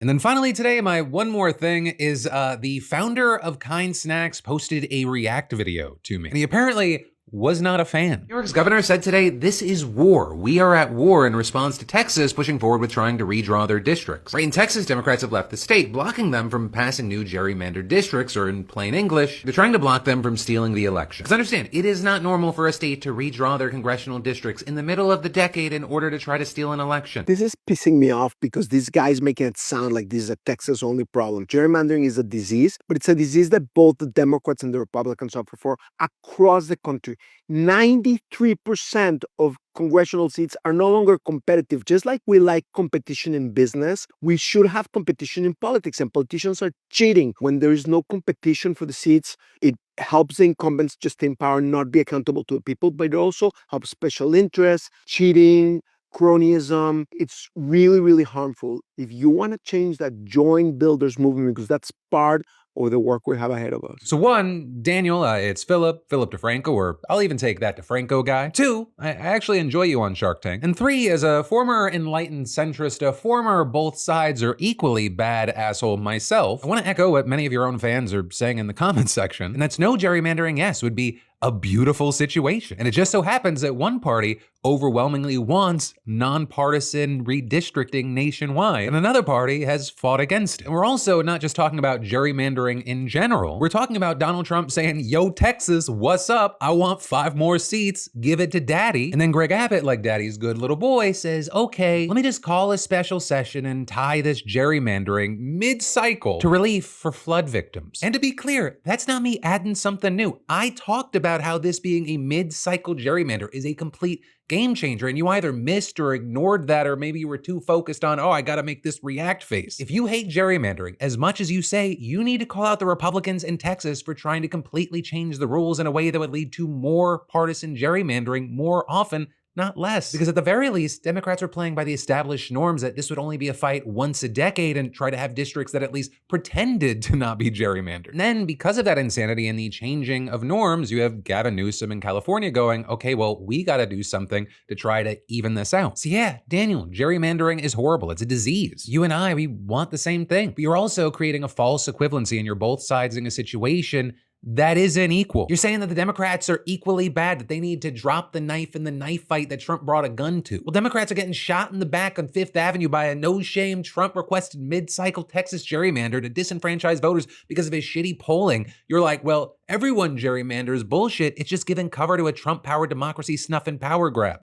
And then finally today, my one more thing is the founder of Kind Snacks posted a react video to me. And he apparently was not a fan. New York's governor said today, "This is war. We are at war," in response to Texas pushing forward with trying to redraw their districts. Right, in Texas, Democrats have left the state, blocking them from passing new gerrymandered districts, or in plain English, they're trying to block them from stealing the election. Because understand, it is not normal for a state to redraw their congressional districts in the middle of the decade in order to try to steal an election. This is pissing me off because this guy's making it sound like this is a Texas-only problem. Gerrymandering is a disease, but it's a disease that both the Democrats and the Republicans suffer for across the country. 93% of congressional seats are no longer competitive. Just like we like competition in business, we should have competition in politics, and politicians are cheating. When there is no competition for the seats, it helps the incumbents just stay in power, not be accountable to the people, but it also helps special interests, cheating, cronyism. It's really, really harmful. If you want to change that, join Builders Movement, because that's part or the work we have ahead of us. So one, Daniel, it's Philip DeFranco, or I'll even take that DeFranco guy. Two, I actually enjoy you on Shark Tank. And three, as a former enlightened centrist, a former both sides are equally bad asshole myself, I want to echo what many of your own fans are saying in the comments section, and that's no gerrymandering, yes, would be a beautiful situation. And it just so happens that one party overwhelmingly wants nonpartisan redistricting nationwide, and another party has fought against it. And we're also not just talking about gerrymandering in general. We're talking about Donald Trump saying, "Yo, Texas, what's up? I want 5 more seats, give it to daddy." And then Greg Abbott, like daddy's good little boy, says, "Okay, let me just call a special session and tie this gerrymandering mid-cycle to relief for flood victims." And to be clear, that's not me adding something new. I talked about how this being a mid-cycle gerrymander is a complete game changer, and you either missed or ignored that, or maybe you were too focused on, oh, I gotta make this react face. If you hate gerrymandering as much as you say, you need to call out the Republicans in Texas for trying to completely change the rules in a way that would lead to more partisan gerrymandering more often, not less. Because at the very least, Democrats are playing by the established norms that this would only be a fight once a decade, and try to have districts that at least pretended to not be gerrymandered. And then, because of that insanity and the changing of norms, you have Gavin Newsom in California going, okay, well, we gotta do something to try to even this out. So yeah, Daniel, gerrymandering is horrible. It's a disease. You and I, we want the same thing. But you're also creating a false equivalency, and you're both sides in a situation that isn't equal. You're saying that the Democrats are equally bad, that they need to drop the knife in the knife fight that Trump brought a gun to. Well, Democrats are getting shot in the back on 5th Avenue by a no-shame Trump-requested mid-cycle Texas gerrymander to disenfranchise voters because of his shitty polling. You're like, well, everyone gerrymanders bullshit. It's just giving cover to a Trump-powered democracy snuff and power grab.